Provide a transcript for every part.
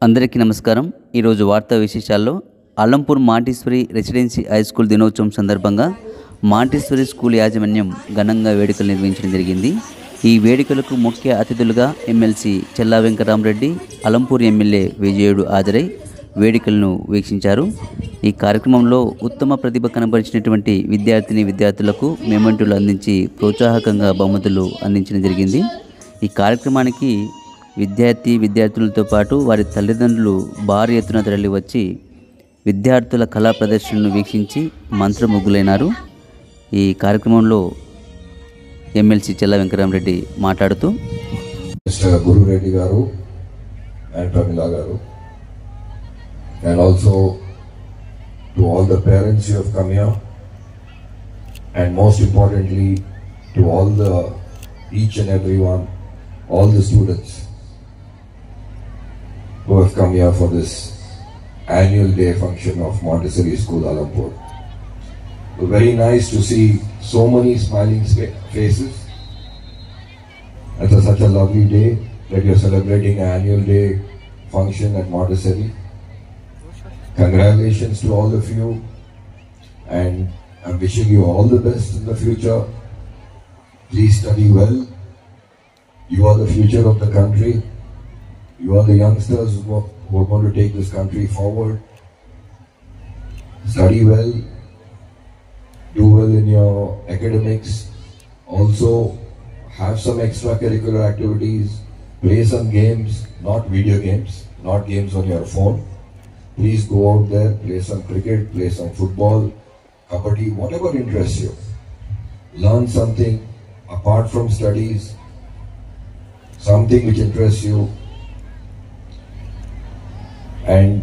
అందరికీ నమస్కారం. ఈరోజు వార్తా విశేషాల్లో Alampur Montessori residency high school దినోత్సవం సందర్భంగా మాంటిస్సోరీ స్కూల్ యాజమాన్యం ఘనంగా వేడుకలు నిర్వహించడం జరిగింది. ఈ వేడుకలకు ముఖ్య అతిథులుగా ఎమ్మెల్సీ చెల్లా వెంకటరామరెడ్డి, అలంపూర్ ఎమ్మెల్యే విజయుడు హాజరై వేడుకలను వీక్షించారు. ఈ కార్యక్రమంలో ఉత్తమ ప్రతిభ కనబరిచినటువంటి విద్యార్థులకు మెమెంటోలు అందించి ప్రోత్సాహకంగా బహుమతులు అందించడం జరిగింది. ఈ కార్యక్రమానికి విద్యార్థులతో పాటు వారి తల్లిదండ్రులు భారీ ఎత్తున తరలి వచ్చి విద్యార్థుల కళా ప్రదర్శనను వీక్షించి మంత్రముగ్గులైనారు. ఈ కార్యక్రమంలో ఎమ్మెల్సీ చెల్లా వెంకటరామరెడ్డి మాట్లాడుతూ, మిస్టర్ గురురెడ్డి గారు అండ్ ప్రమిళ గారు, and also to all the parents who have come here, and most importantly to each and everyone, all the students who have come here for this annual day function of Montessori School Alampur. Very nice to see so many smiling faces. It's such a lovely day that you're celebrating an annual day function at Montessori. Congratulations to all of you, and I'm wishing you all the best in the future. Please study well. You are the future of the country. You are the youngsters who are going to take this country forward. Study well. Do well in your academics. Also have some extracurricular activities. Play some games, not video games, not games on your phone. Please go out there, play some cricket, play some football, kabaddi, whatever interests you. Learn something apart from studies, something which interests you. And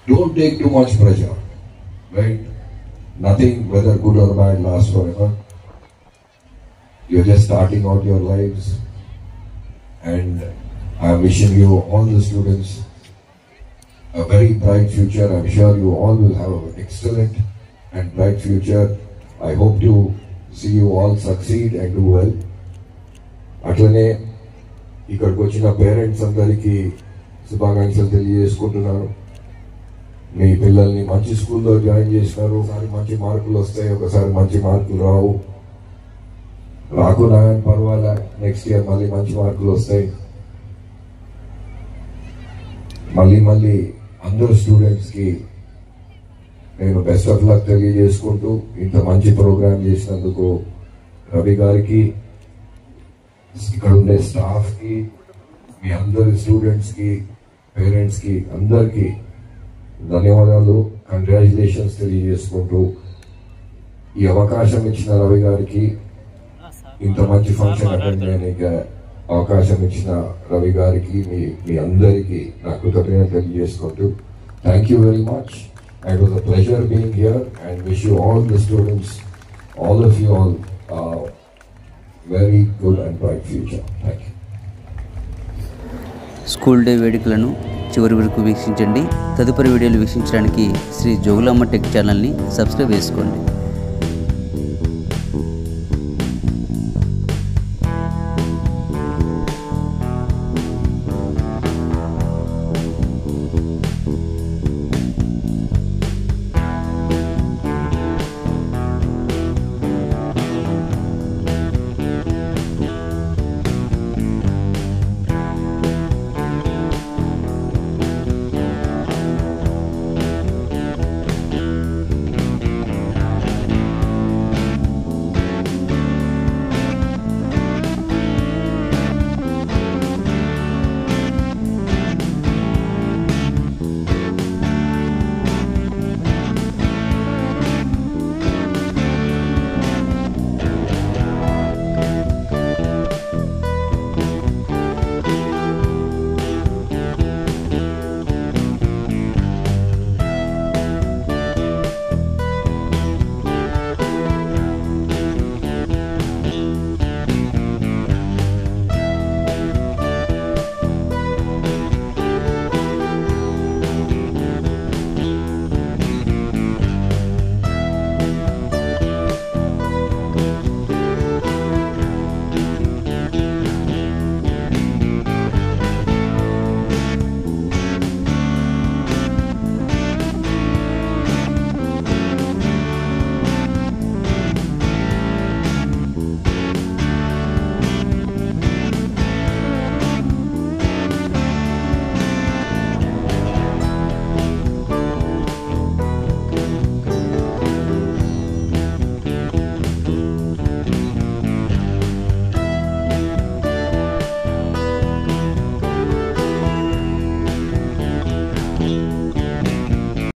don't take too much pressure, right? Nothing, whether good or bad, lasts forever. You're just starting out your lives, and I'm wishing you, all the students, a very bright future. I'm sure you all will have an excellent and bright future. I hope to see you all succeed and do well. అట్లనే ఇక్కడికి వచ్చిన parents అందరికీ శుభాకాంక్షలు తెలియజేసుకుంటున్నాను. మీ పిల్లల్ని మంచి స్కూల్లో join చేసినారు. ఒకసారి మంచి మార్కులు వస్తాయి, ఒకసారి మంచి మార్కులు రావు. రాకున్నా పర్వాలే, నెక్స్ట్ ఇయర్ మళ్ళీ మంచి మార్కులు వస్తాయి. మళ్ళీ అందరు స్టూడెంట్స్కి నేను బెస్ట్ ఆఫ్ లక్ తెలియజేసుకుంటూ, ఇంత మంచి ప్రోగ్రామ్ చేసినందుకు రవి గారికి, ఇక్కడ ఉండే స్టాఫ్కి, మీ అందరి స్టూడెంట్స్కి, పేరెంట్స్కి అందరికీ ధన్యవాదాలు, కంగ్రాచులేషన్స్ తెలియజేసుకుంటూ, ఈ అవకాశం ఇచ్చిన రవి గారికి, ఇంత మంచి ఫంక్షన్ అటెండ్ చేయడానికి అవకాశం ఇచ్చిన రవి గారికి, మీ అందరికీ నా కృతజ్ఞతలు తెలియజేసుకుంటూ, thank you very much. It was a pleasure being here, and wish you all the students, all of you all, very good and bright future. Thank you. School day వేడుకలను చివరి వరకు వీక్షించండి. తదుపరి వీడియోలు వీక్షించడానికి శ్రీ జోగులాంబ టెక్ ఛానల్ని సబ్స్క్రైబ్ చేసుకోండి.